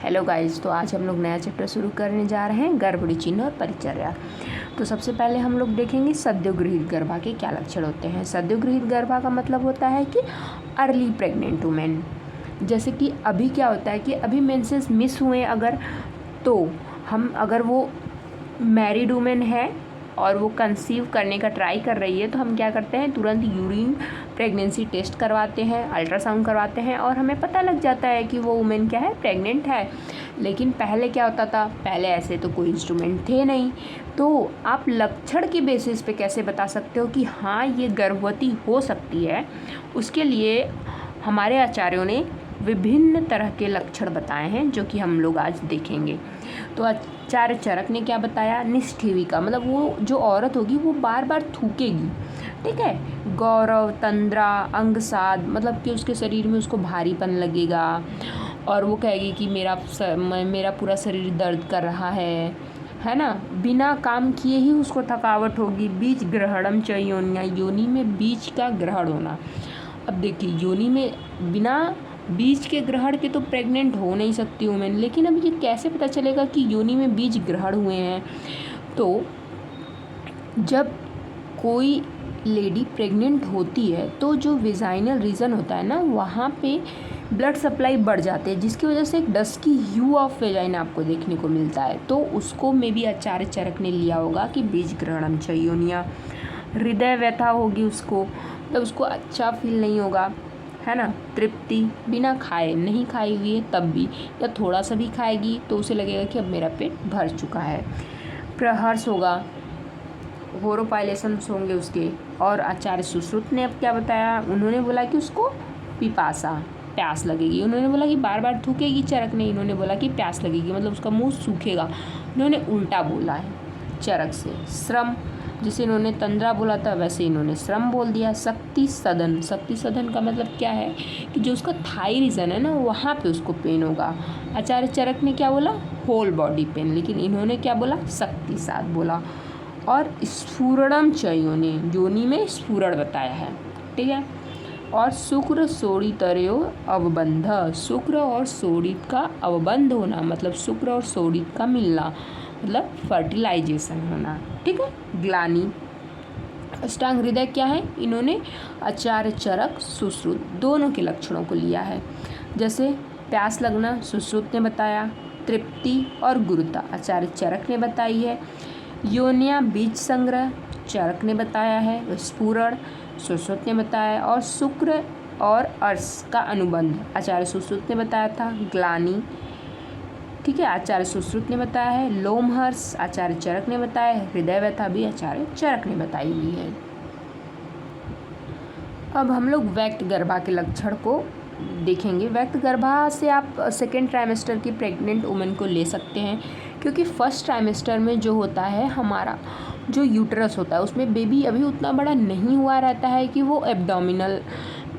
Hello guys, तो आज हम लोग नया चैप्टर शुरू करने जा रहे हैं, गर्भणी चिन्ह और परिचर्या। तो सबसे पहले हम लोग देखेंगे सद्योगृहित गर्भा के क्या लक्षण होते हैं। सद्योगृहित गर्भा का मतलब होता है कि अर्ली प्रेग्नेंट वुमेन। जैसे कि अभी क्या होता है कि अभी मेंसेस मिस हुए अगर, तो हम अगर वो मैरिड वुमेन है और वो कंसीव करने का ट्राई कर रही है, तो हम क्या करते हैं, तुरंत यूरिन प्रेगनेंसी टेस्ट करवाते हैं, अल्ट्रासाउंड करवाते हैं और हमें पता लग जाता है कि वो वुमेन क्या है, प्रेग्नेंट है। लेकिन पहले क्या होता था, पहले ऐसे तो कोई इंस्ट्रूमेंट थे नहीं, तो आप लक्षण के बेसिस पे कैसे बता सकते हो कि हाँ ये गर्भवती हो सकती है। उसके लिए हमारे आचार्यों ने विभिन्न तरह के लक्षण बताए हैं जो कि हम लोग आज देखेंगे। तो आचार्य चरक ने क्या बताया, निष्ठेविका मतलब वो जो औरत होगी वो बार बार थूकेगी, ठीक है। गौरव, तंद्रा, अंगसाद मतलब कि उसके शरीर में उसको भारीपन लगेगा और वो कहेगी कि मेरा पूरा शरीर दर्द कर रहा है ना। बिना काम किए ही उसको थकावट होगी। बीज ग्रहणम च योनिया, योनि में बीज का ग्रहण होना। अब देखिए, योनि में बिना बीज के ग्रहण के तो प्रेग्नेंट हो नहीं सकती वुमेन, लेकिन अब ये कैसे पता चलेगा कि योनि में बीज ग्रहण हुए हैं। तो जब कोई लेडी प्रेग्नेंट होती है तो जो विजाइनल रीजन होता है ना, वहाँ पे ब्लड सप्लाई बढ़ जाती है, जिसकी वजह से एक डस्की ह्यू ऑफ वेजाइना आपको देखने को मिलता है। तो उसको में भी आचार्य चरक ने लिया होगा कि बीज ग्रहणम च योनिया। हृदय व्यथा होगी उसको, मतलब उसको अच्छा फील नहीं होगा, है ना। तृप्ति, बिना खाए, नहीं खाई हुई है तब भी, या थोड़ा सा भी खाएगी तो उसे लगेगा कि अब मेरा पेट भर चुका है। प्रहर्ष होगा, होरोपाइलेशंस होंगे उसके। और आचार्य सुश्रुत ने अब क्या बताया, उन्होंने बोला कि उसको पिपासा, प्यास लगेगी। उन्होंने बोला कि बार बार थूकेगी, चरक ने इन्होंने बोला कि प्यास लगेगी, मतलब उसका मुंह सूखेगा। इन्होंने उल्टा बोला है चरक से। श्रम, जिसे इन्होंने तंद्रा बोला था वैसे इन्होंने श्रम बोल दिया। शक्ति सदन, शक्ति सदन का मतलब क्या है कि जो उसका थाई रीजन है ना, वहाँ पे उसको पेन होगा। आचार्य चरक ने क्या बोला, होल बॉडी पेन, लेकिन इन्होंने क्या बोला, शक्ति साथ बोला। और स्फुरणम च योनि, योनि में स्फुरण बताया है, ठीक है। और शुक्र सोडितरयो अवबंध, शुक्र और सोडित का अवबंध होना, मतलब शुक्र और सोडित का मिलना, मतलब फर्टिलाइजेशन होना, ठीक है। ग्लानि, अष्टांग हृदय क्या है, इन्होंने आचार्य चरक सुश्रुत दोनों के लक्षणों को लिया है। जैसे प्यास लगना सुश्रुत ने बताया, तृप्ति और गुरुता आचार्य चरक ने बताई है। योनिया बीज संग्रह चरक ने बताया है, स्फुरण सुश्रुत ने बताया, और शुक्र और अर्श का अनुबंध आचार्य सुश्रुत ने बताया था। ग्लानि, ठीक है, आचार्य सुश्रुत ने बताया है। लोमहर्ष आचार्य चरक ने बताया है। हृदय व्यथा भी आचार्य चरक ने बताई हुई है। अब हम लोग व्यक्त गर्भा के लक्षण को देखेंगे। व्यक्त गर्भा से आप सेकेंड ट्राइमेस्टर की प्रेग्नेंट वुमेन को ले सकते हैं, क्योंकि फर्स्ट ट्राइमेस्टर में जो होता है हमारा जो यूट्रस होता है उसमें बेबी अभी उतना बड़ा नहीं हुआ रहता है कि वो एब्डोमिनल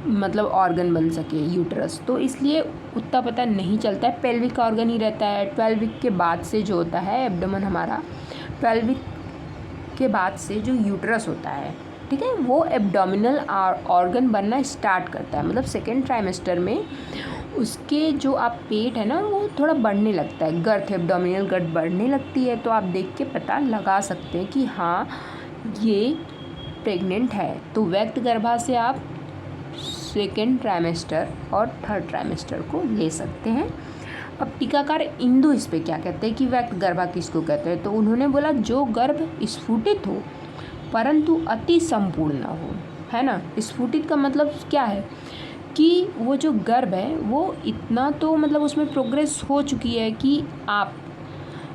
मतलब ऑर्गन बन सके यूट्रस, तो इसलिए उतना पता नहीं चलता है, पेल्विक ऑर्गन ही रहता है। 12 वीक के बाद से जो होता है एब्डोमेन हमारा, 12 वीक के बाद से जो यूट्रस होता है, ठीक है, वो एब्डोमिनल ऑर्गन बनना स्टार्ट करता है। मतलब सेकेंड ट्राइमेस्टर में उसके जो आप पेट है ना वो थोड़ा बढ़ने लगता है, गर्थ, एब्डोमिनल गर्थ बढ़ने लगती है। तो आप देख के पता लगा सकते हैं कि हाँ ये प्रेग्नेंट है। तो व्यक्त गर्भा से आप सेकेंड ट्राइमेस्टर और थर्ड ट्राइमेस्टर को ले सकते हैं। अब टीकाकार इंदु इस पे क्या कहते हैं कि व्यक्त गर्भा किसको कहते हैं, तो उन्होंने बोला जो गर्भ स्फुटित हो परंतु अति संपूर्ण न हो, है ना। स्फुटित का मतलब क्या है कि वो जो गर्भ है वो इतना तो मतलब उसमें प्रोग्रेस हो चुकी है कि आप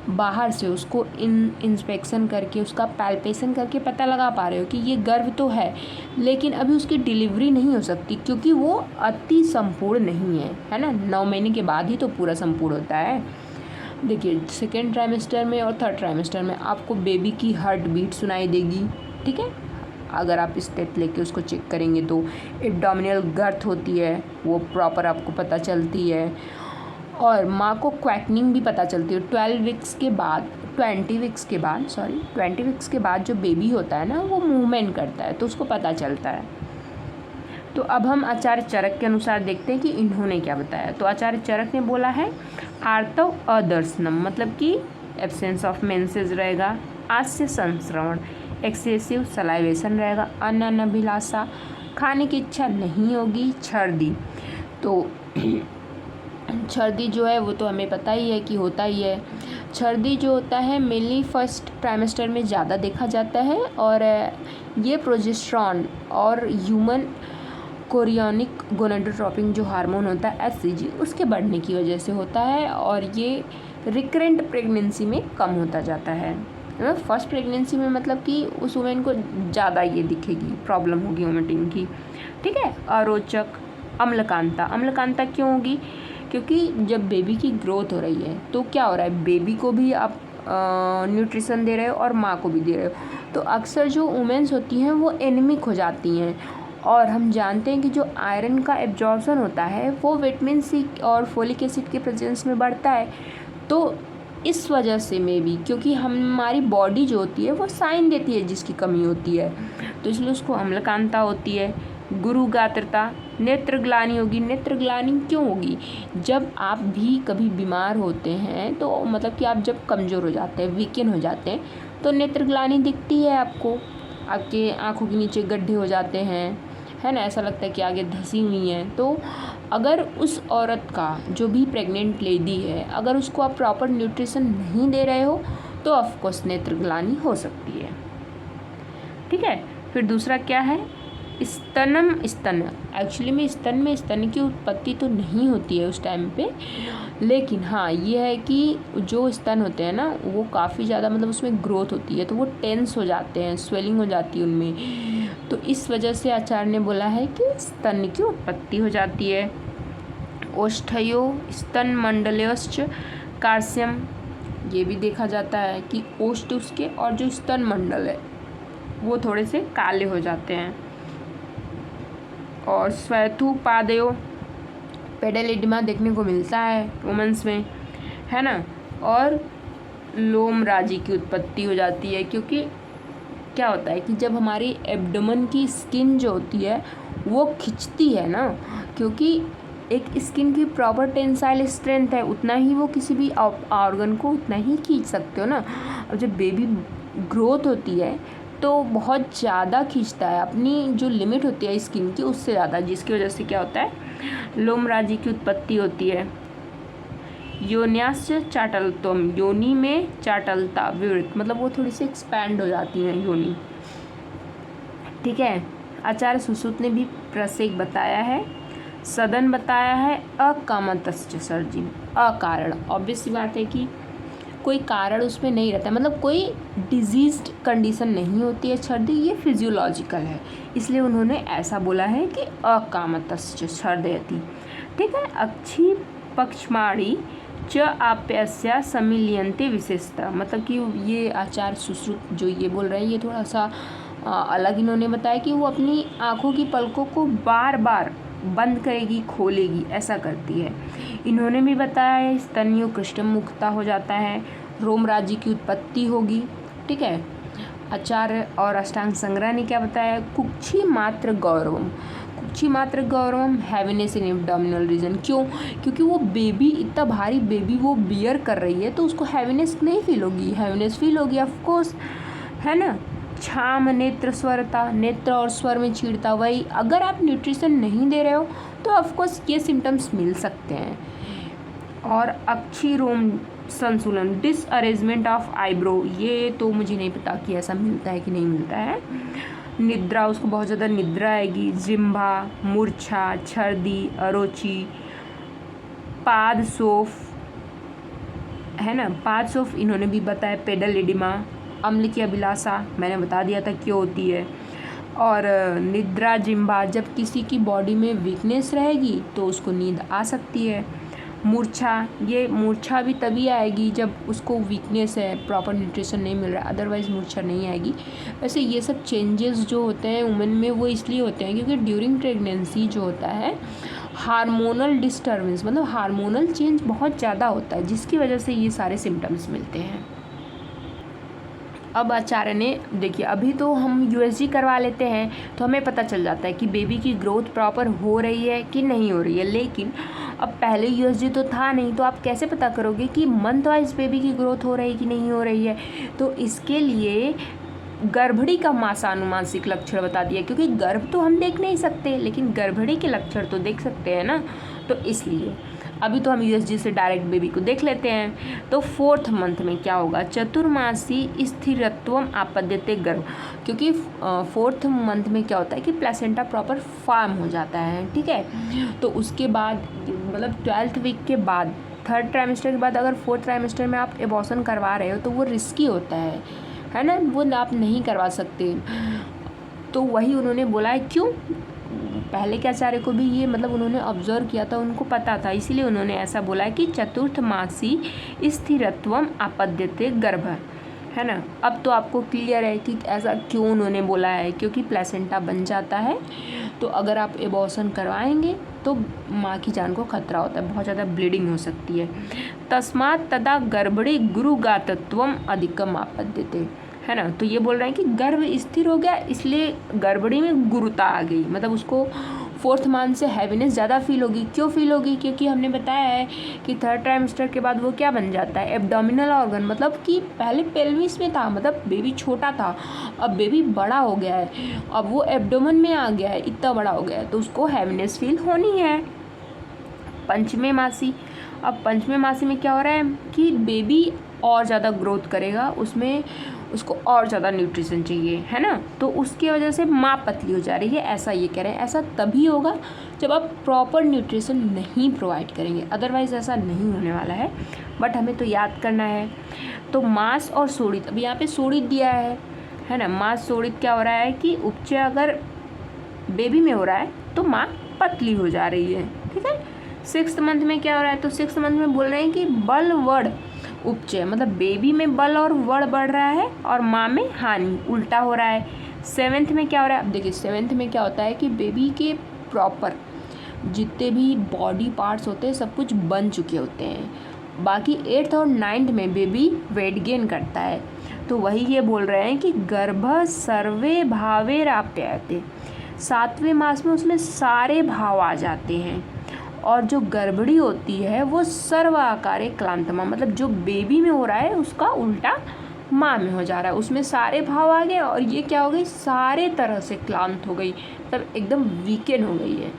बाहर से उसको इंस्पेक्शन करके उसका पैल्पेशन करके पता लगा पा रहे हो कि ये गर्भ तो है, लेकिन अभी उसकी डिलीवरी नहीं हो सकती क्योंकि वो अति संपूर्ण नहीं है, है ना। 9 महीने के बाद ही तो पूरा संपूर्ण होता है। देखिए सेकेंड ट्राइमेस्टर में और थर्ड ट्राइमेस्टर में आपको बेबी की हार्ट बीट सुनाई देगी, ठीक है। अगर आप स्टेप लेके उसको चेक करेंगे तो एब्डोमिनल गर्थ होती है वो प्रॉपर आपको पता चलती है। और माँ को क्वैकनिंग भी पता चलती है 20 वीक्स के बाद जो बेबी होता है ना वो मूवमेंट करता है तो उसको पता चलता है। तो अब हम आचार्य चरक के अनुसार देखते हैं कि इन्होंने क्या बताया। तो आचार्य चरक ने बोला है आर्तव अदर्शनम मतलब कि एब्सेंस ऑफ मेंसेस रहेगा। आस्य संस्रवण एक्सेसिव सलाइवेशन रहेगा। अनभिलाषा खाने की इच्छा नहीं होगी। छर्दी तो छर्दी जो है वो तो हमें पता ही है कि होता ही है। छर्दी जो होता है मेनली फर्स्ट ट्राइमेस्टर में ज़्यादा देखा जाता है और ये प्रोजेस्टेरॉन और ह्यूमन कोरियोनिक गोनाडोट्रोपिन जो हार्मोन होता है HCG उसके बढ़ने की वजह से होता है और ये रिकरेंट प्रेगनेंसी में कम होता जाता है। मतलब फर्स्ट प्रेगनेंसी में मतलब कि उस वुमेन को ज़्यादा ये दिखेगी, प्रॉब्लम होगी वोमिटिंग की। ठीक है। अरोचक अम्लकांता, अम्लकांता क्यों होगी? क्योंकि जब बेबी की ग्रोथ हो रही है तो क्या हो रहा है, बेबी को भी आप न्यूट्रिशन दे रहे हो और माँ को भी दे रहे हो, तो अक्सर जो वुमेन्स होती हैं वो एनीमिक हो जाती हैं। और हम जानते हैं कि जो आयरन का एब्जॉर्प्शन होता है वो विटामिन सी और फोलिक एसिड के प्रेजेंस में बढ़ता है। तो इस वजह से में भी, क्योंकि हमारी बॉडी जो होती है वो साइन देती है जिसकी कमी होती है, तो इसलिए उसको अम्लकांता होती है। गुरुगात्रता नेत्रग्लानि होगी। नेत्रग्लानि क्यों होगी? जब आप भी कभी बीमार होते हैं तो मतलब कि आप जब कमज़ोर हो जाते हैं, वीकन हो जाते हैं, तो नेत्रग्लानि दिखती है आपको, आपके आँखों के नीचे गड्ढे हो जाते हैं, है ना, ऐसा लगता है कि आगे धंसी हुई हैं। तो अगर उस औरत का जो भी प्रेग्नेंट लेडी है, अगर उसको आप प्रॉपर न्यूट्रिशन नहीं दे रहे हो तो ऑफकोर्स नेत्रग्लानि हो सकती है। ठीक है। फिर दूसरा क्या है? स्तनम स्तन। एक्चुअली में स्तन की उत्पत्ति तो नहीं होती है उस टाइम पे, लेकिन हाँ ये है कि जो स्तन होते हैं ना वो काफ़ी ज़्यादा मतलब उसमें ग्रोथ होती है तो वो टेंस हो जाते हैं, स्वेलिंग हो जाती है उनमें, तो इस वजह से आचार्य ने बोला है कि स्तन की उत्पत्ति हो जाती है। ओष्ठयो स्तन मंडलश्च कार्स्यम, ये भी देखा जाता है कि ओष्ठ उसके और जो स्तन मंडल है वो थोड़े से काले हो जाते हैं। और स्वैथुपादयो पेडल देखने को मिलता है वुमेन्स में, है ना। और लोमराजी की उत्पत्ति हो जाती है, क्योंकि क्या होता है कि जब हमारी एब्डोमेन की स्किन जो होती है वो खिंचती है ना, क्योंकि एक स्किन की प्रॉपर टेंसाइल स्ट्रेंथ है, उतना ही वो किसी भी ऑर्गन को उतना ही खींच सकते हो ना। और जब बेबी ग्रोथ होती है तो बहुत ज़्यादा खींचता है, अपनी जो लिमिट होती है स्किन की उससे ज़्यादा, जिसकी वजह से क्या होता है लोमराजी की उत्पत्ति होती है। योन्यास्य चाटलत्वम, योनि में चाटलता विवृत, मतलब वो थोड़ी सी एक्सपैंड हो जाती हैं योनि। ठीक है। आचार्य सुश्रुत ने भी प्रसेक बताया है, सदन बताया है, अकामतश्च सर्जिन, अकारण, ऑब्वियस सी बात है कि कोई कारण उसमें नहीं रहता है, मतलब कोई डिजीज्ड कंडीशन नहीं होती है छर्दी, ये फिजियोलॉजिकल है, इसलिए उन्होंने ऐसा बोला है कि अकामतश्च छर्दयति। ठीक है। अक्षी पक्षमाणी च आप्यस्या समिलियंते विशेषता, मतलब कि ये आचार्य सुश्रुत जो ये बोल रहे हैं ये थोड़ा सा अलग इन्होंने बताया कि वो अपनी आँखों की पलकों को बार बार बंद करेगी, खोलेगी, ऐसा करती है। इन्होंने भी बताया है स्तनियों कृष्ण मुक्ता हो जाता है, रोमराजी की उत्पत्ति होगी। ठीक है। आचार्य और अष्टांग संग्रह ने क्या बताया? कुक्षी मात्र गौरवम, कुक्षी मात्र गौरवम हैवीनेस इन एब्डोमिनल रीजन। क्यों? क्योंकि वो बेबी इतना भारी बेबी वो बियर कर रही है तो उसको हैवीनेस नहीं फील होगी, हैवीनेस फील होगी ऑफकोर्स, है ना। छाम नेत्र स्वरता, नेत्र और स्वर में छीड़ता, वही अगर आप न्यूट्रिशन नहीं दे रहे हो तो ऑफकोर्स ये सिम्टम्स मिल सकते हैं। और अक्षी रोम संतुलन, डिसअरेंजमेंट ऑफ आईब्रो, ये तो मुझे नहीं पता कि ऐसा मिलता है कि नहीं मिलता है। निद्रा, उसको बहुत ज़्यादा निद्रा आएगी। जिम्भा, मूर्छा, छर्दी, अरोची, पादसोफ, है ना, पादसोफ इन्होंने भी बताया। पेडल एडिमा, अम्ल की अभिलाषा मैंने बता दिया था क्यों होती है। और निद्रा जिम्भा, जब किसी की बॉडी में वीकनेस रहेगी तो उसको नींद आ सकती है। मूर्छा, ये मूर्छा भी तभी आएगी जब उसको वीकनेस है, प्रॉपर न्यूट्रिशन नहीं मिल रहा है, अदरवाइज़ मूर्छा नहीं आएगी। वैसे ये सब चेंजेस जो होते हैं वुमेन में वो इसलिए होते हैं क्योंकि ड्यूरिंग प्रेगनेंसी जो होता है हार्मोनल डिस्टर्बेंस, मतलब हार्मोनल चेंज बहुत ज़्यादा होता है, जिसकी वजह से ये सारे सिम्टम्स मिलते हैं। अब आचार्य ने देखिए, अभी तो हम यूएसजी करवा लेते हैं तो हमें पता चल जाता है कि बेबी की ग्रोथ प्रॉपर हो रही है कि नहीं हो रही है, लेकिन अब पहले यूएसजी तो था नहीं, तो आप कैसे पता करोगे कि मंथ वाइज बेबी की ग्रोथ हो रही है कि नहीं हो रही है। तो इसके लिए गर्भड़ी का मासानुमासिक लक्षण बता दिया, क्योंकि गर्भ तो हम देख नहीं सकते लेकिन गर्भड़ी के लक्षण तो देख सकते हैं ना। तो इसलिए अभी तो हम यूएसजी से डायरेक्ट बेबी को देख लेते हैं। तो 4th मंथ में क्या होगा, चतुर्मासी स्थिरत्वम आपद्यते गर्भ, क्योंकि 4th मंथ में क्या होता है कि प्लेसेंटा प्रॉपर फॉर्म हो जाता है, ठीक है। तो उसके बाद मतलब 12th वीक के बाद 3rd ट्राइमेस्टर के बाद अगर 4th ट्राइमेस्टर में आप एबॉर्शन करवा रहे हो तो वो रिस्की होता है ना, वो आप नहीं करवा सकते। तो वही उन्होंने बोला है, क्यों, पहले के आचार्य को भी ये मतलब उन्होंने ऑब्जर्व किया था, उनको पता था, इसीलिए उन्होंने ऐसा बोला है कि चतुर्थ मासी स्थिरत्वम आपद्यते गर्भ, है ना। अब तो आपको क्लियर है कि ऐसा क्यों उन्होंने बोला है, क्योंकि प्लेसेंटा बन जाता है तो अगर आप एबॉर्शन करवाएंगे तो माँ की जान को खतरा होता है, बहुत ज़्यादा ब्लीडिंग हो सकती है। तस्मात् तदा गर्भड़ी गुरुगातत्वम अधिकम आपद्यते, है ना। तो ये बोल रहे हैं कि गर्भ स्थिर हो गया इसलिए गर्भड़ी में गुरुता आ गई, मतलब उसको 4th मंथ से हैवीनेस ज़्यादा फील होगी। क्यों फील होगी, क्योंकि हमने बताया है कि 3rd ट्राइमेस्टर के बाद वो क्या बन जाता है, एब्डोमिनल ऑर्गन, मतलब कि पहले पेल्विस में था, मतलब बेबी छोटा था, अब बेबी बड़ा हो गया है, अब वो एब्डोमेन में आ गया है, इतना बड़ा हो गया है, तो उसको हैवीनेस फील होनी है। पंचमे मासी, अब पंचमे मासी में क्या हो रहा है कि बेबी और ज़्यादा ग्रोथ करेगा, उसमें उसको और ज़्यादा न्यूट्रिशन चाहिए, है ना। तो उसकी वजह से माँ पतली हो जा रही है, ऐसा ये कह रहे हैं। ऐसा तभी होगा जब आप प्रॉपर न्यूट्रिशन नहीं प्रोवाइड करेंगे, अदरवाइज़ ऐसा नहीं होने वाला है, बट हमें तो याद करना है। तो मांस और सोडित, अब यहाँ पे सोडित दिया है ना। मांस सोडित क्या हो रहा है कि उपचय अगर बेबी में हो रहा है तो माँ पतली हो जा रही है, ठीक है। 6th मंथ में क्या हो रहा है, तो 6th मंथ में बोल रहे हैं कि बल वड़ उपचय, मतलब बेबी में बल और वड़ बढ़ रहा है और माँ में हानि, उल्टा हो रहा है। 7th में क्या हो रहा है, अब देखिए 7th में क्या होता है कि बेबी के प्रॉपर जितने भी बॉडी पार्ट्स होते हैं सब कुछ बन चुके होते हैं, बाकी 8th और 9th में बेबी वेट गेन करता है। तो वही ये बोल रहे हैं कि गर्भ सर्वे भावेराप्यते, 7वें मास में उसमें सारे भाव आ जाते हैं, और जो गर्भड़ी होती है वो सर्व आकारे क्लांतमा, मतलब जो बेबी में हो रहा है उसका उल्टा माँ में हो जा रहा है, उसमें सारे भाव आ गए और ये क्या हो गई, सारे तरह से क्लांत हो गई, मतलब एकदम वीकेंड हो गई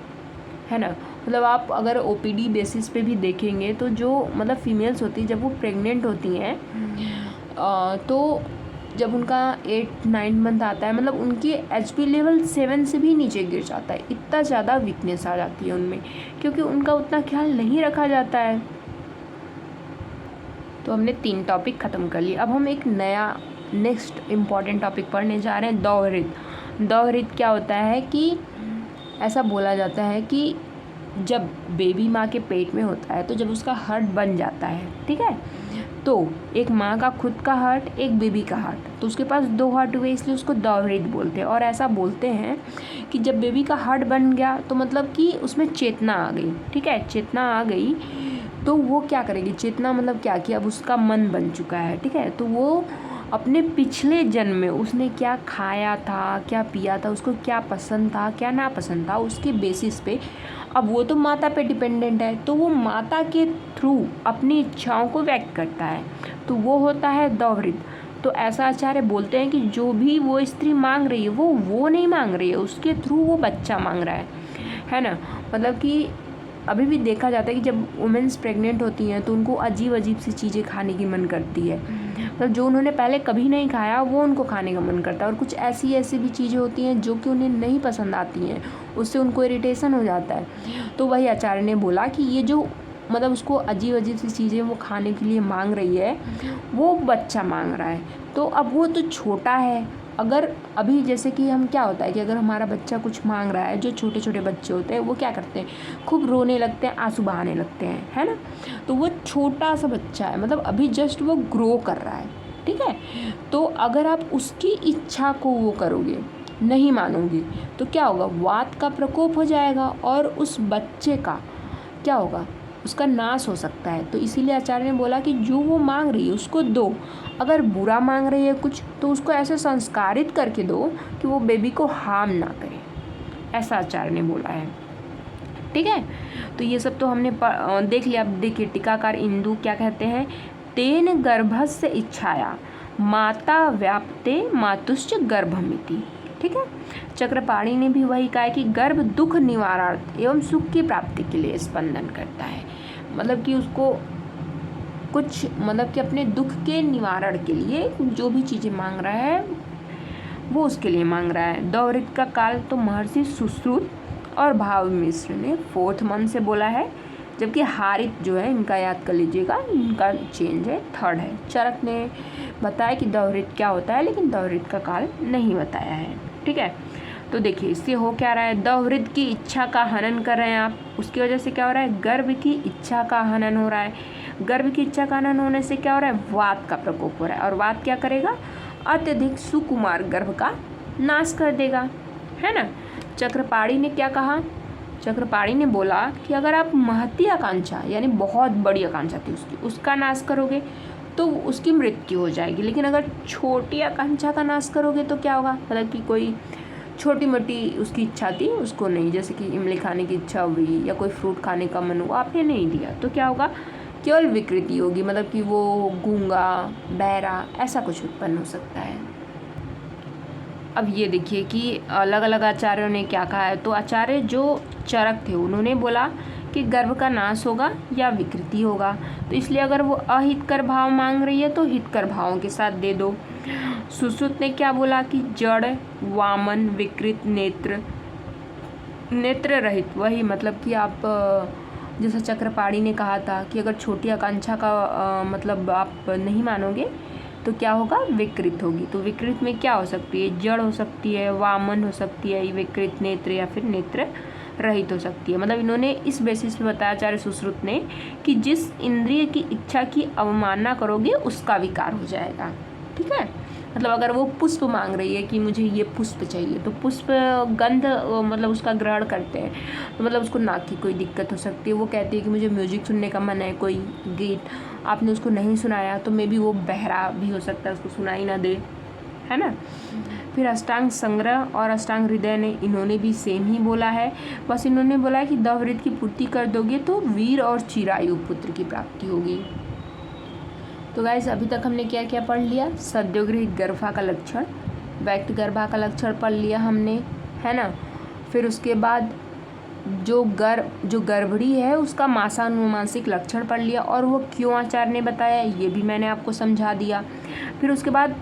है ना। मतलब आप अगर ओपीडी बेसिस पे भी देखेंगे तो जो मतलब फीमेल्स होती हैं जब वो प्रेग्नेंट होती हैं तो जब उनका 8-9 मंथ आता है, मतलब उनकी एचपी लेवल 7 से भी नीचे गिर जाता है, इतना ज़्यादा वीकनेस आ जाती है उनमें, क्योंकि उनका उतना ख्याल नहीं रखा जाता है। तो हमने 3 टॉपिक ख़त्म कर लिए। अब हम एक नया नेक्स्ट इम्पॉर्टेंट टॉपिक पढ़ने जा रहे हैं, दौहित। दौहित क्या होता है कि ऐसा बोला जाता है कि जब बेबी माँ के पेट में होता है तो जब उसका हार्ट बन जाता है, ठीक है, तो एक माँ का खुद का हार्ट, एक बेबी का हार्ट, तो उसके पास 2 हार्ट हुए, इसलिए उसको दौहित बोलते हैं। और ऐसा बोलते हैं कि जब बेबी का हार्ट बन गया तो मतलब कि उसमें चेतना आ गई, ठीक है, चेतना आ गई तो वो क्या करेगी, चेतना मतलब क्या कि अब उसका मन बन चुका है, ठीक है, तो वो अपने पिछले जन्म में उसने क्या खाया था, क्या पिया था, उसको क्या पसंद था, क्या ना पसंद था, उसके बेसिस पे अब वो तो माता पे डिपेंडेंट है, तो वो माता के थ्रू अपनी इच्छाओं को व्यक्त करता है, तो वो होता है दौहित। तो ऐसा आचार्य बोलते हैं कि जो भी वो स्त्री मांग रही है वो नहीं मांग रही है, उसके थ्रू वो बच्चा मांग रहा है ना। मतलब कि अभी भी देखा जाता है कि जब वुमेंस प्रेग्नेंट होती हैं तो उनको अजीब अजीब सी चीज़ें खाने की मन करती है, मतलब जो उन्होंने पहले कभी नहीं खाया वो उनको खाने का मन करता है, और कुछ ऐसी भी चीज़ें होती हैं जो कि उन्हें नहीं पसंद आती हैं, उससे उनको इरिटेशन हो जाता है। तो वही आचार्य ने बोला कि ये जो मतलब उसको अजीब सी चीज़ें वो खाने के लिए मांग रही है वो बच्चा मांग रहा है, तो अब वो तो छोटा है। अगर अभी जैसे कि हम क्या होता है कि अगर हमारा बच्चा कुछ मांग रहा है, जो छोटे छोटे बच्चे होते हैं वो क्या करते हैं, खूब रोने लगते हैं, आंसू बहाने लगते हैं, है ना। तो वो छोटा सा बच्चा है, मतलब अभी जस्ट वो ग्रो कर रहा है, ठीक है। तो अगर आप उसकी इच्छा को वो करोगे, नहीं मानोगे, तो क्या होगा, वात का प्रकोप हो जाएगा और उस बच्चे का क्या होगा, उसका नाश हो सकता है। तो इसीलिए आचार्य ने बोला कि जो वो मांग रही है उसको दो, अगर बुरा मांग रही है कुछ तो उसको ऐसे संस्कारित करके दो कि वो बेबी को हार्म ना करे, ऐसा आचार्य ने बोला है। ठीक है। तो ये सब तो हमने देख लिया। अब देखिए टीकाकार इंदु क्या कहते हैं, तेन गर्भस्य इच्छाया माता व्याप्ते मातुश्च गर्भमिति। ठीक है। चक्रपाणी ने भी वही कहा है कि गर्भ दुख निवारणार्थ एवं सुख की प्राप्ति के लिए स्पंदन करता है, मतलब कि उसको कुछ मतलब कि अपने दुख के निवारण के लिए जो भी चीज़ें मांग रहा है वो उसके लिए मांग रहा है। दौरित का काल तो महर्षि सुश्रुत और भाव मिश्र ने 4th मंथ से बोला है, जबकि हारित जो है इनका याद कर लीजिएगा, इनका चेंज है 3rd है। चरक ने बताया कि दौरित क्या होता है, लेकिन दौरित का काल नहीं बताया है। ठीक है। तो देखिए इससे हो क्या रहा है, दौरित की इच्छा का हनन कर रहे हैं आप, उसकी वजह से क्या हो रहा है, गर्भ की इच्छा का हनन हो रहा है। गर्भ की इच्छा का हनन होने से क्या हो रहा है, वात का प्रकोप हो रहा है, और वात क्या करेगा, अत्यधिक सुकुमार गर्भ का नाश कर देगा, है ना। चक्रपाणी ने क्या कहा, चक्रपाणी ने बोला कि अगर आप महती आकांक्षा यानी बहुत बड़ी आकांक्षा थी उसका नाश करोगे तो उसकी मृत्यु हो जाएगी, लेकिन अगर छोटी आकांक्षा का नाश करोगे तो क्या होगा, मतलब कि कोई छोटी मोटी उसकी इच्छा थी उसको नहीं, जैसे कि इमली खाने की इच्छा हुई या कोई फ्रूट खाने का मन हुआ, आपने नहीं दिया तो क्या होगा, केवल विकृति होगी, मतलब कि वो गूंगा बहरा ऐसा कुछ उत्पन्न हो सकता है। अब ये देखिए कि अलग अलग आचार्यों ने क्या कहा है। तो आचार्य जो चरक थे उन्होंने बोला कि गर्भ का नाश होगा या विकृति होगा, तो इसलिए अगर वो अहितकर भाव मांग रही है तो हितकर भावों के साथ दे दो। सुश्रुत ने क्या बोला कि जड़ वामन विकृत नेत्र रहित, वही मतलब कि आप जैसा चक्रपाणी ने कहा था कि अगर छोटी आकांक्षा का मतलब आप नहीं मानोगे तो क्या होगा, विकृत होगी। तो विकृत में क्या हो सकती है, जड़ हो सकती है, वामन हो सकती है, विकृत नेत्र, या फिर नेत्र रहित हो सकती है। मतलब इन्होंने इस बेसिस पे बताया आचार्य सुश्रुत ने कि जिस इंद्रिय की इच्छा की अवमानना करोगे उसका विकार हो जाएगा। ठीक है। मतलब अगर वो पुष्प मांग रही है कि मुझे ये पुष्प चाहिए, तो पुष्प गंध मतलब उसका ग्रहण करते हैं, तो मतलब उसको नाक की कोई दिक्कत हो सकती है। वो कहती है कि मुझे म्यूजिक सुनने का मन है, कोई गीत आपने उसको नहीं सुनाया तो मे बी वो बहरा भी हो सकता है, उसको सुनाई ना दे, है ना। फिर अष्टांग संग्रह और अष्टांग हृदय ने इन्होंने भी सेम ही बोला है, बस इन्होंने बोला है कि दवृत की पूर्ति कर दोगे तो वीर और चिरायु पुत्र की प्राप्ति होगी। तो गाइस अभी तक हमने क्या क्या पढ़ लिया, सद्योगृहीत गर्भा का लक्षण, व्यक्त गर्भा का लक्षण पढ़ लिया हमने, है ना। फिर उसके बाद जो गर्भड़ी है उसका मासानुमासिक लक्षण पढ़ लिया, और वो क्यों आचार्य ने बताया ये भी मैंने आपको समझा दिया। फिर उसके बाद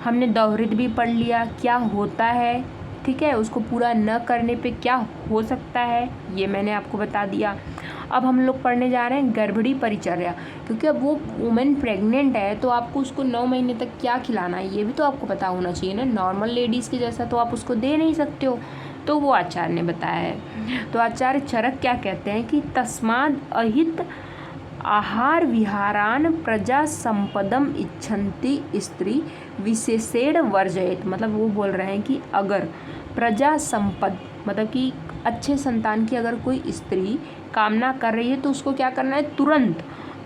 हमने दौहित भी पढ़ लिया, क्या होता है, ठीक है, उसको पूरा न करने पे क्या हो सकता है ये मैंने आपको बता दिया। अब हम लोग पढ़ने जा रहे हैं गर्भड़ी परिचर्या, क्योंकि अब वो वुमेन प्रेग्नेंट है तो आपको उसको 9 महीने तक क्या खिलाना है ये भी तो आपको पता होना चाहिए ना। नॉर्मल लेडीज़ के जैसा तो आप उसको दे नहीं सकते हो, तो वो आचार्य ने बताया है। तो आचार्य चरक क्या कहते हैं कि तस्माद अहित आहार विहारान प्रजा संपदम इच्छन्ति स्त्री विशेषेण वर्जयेत, मतलब वो बोल रहे हैं कि अगर प्रजा संपद मतलब कि अच्छे संतान की अगर कोई स्त्री कामना कर रही है तो उसको क्या करना है, तुरंत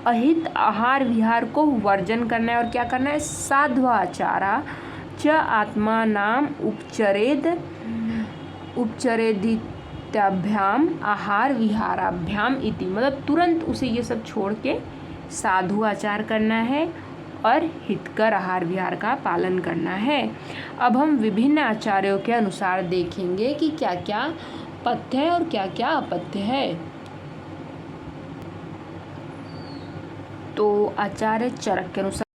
अहित आहार विहार को वर्जन करना है, और क्या करना है, साध्वाचारा च आत्मा नाम उपचरेदित्याभ्याम आहार विहाराभ्याम इति, मतलब तुरंत उसे ये सब छोड़ के साधु आचार करना है और हितकर आहार विहार का पालन करना है। अब हम विभिन्न आचार्यों के अनुसार देखेंगे कि क्या क्या पथ्य है और क्या क्या अपथ्य है। तो आचार्य चरक के अनुसार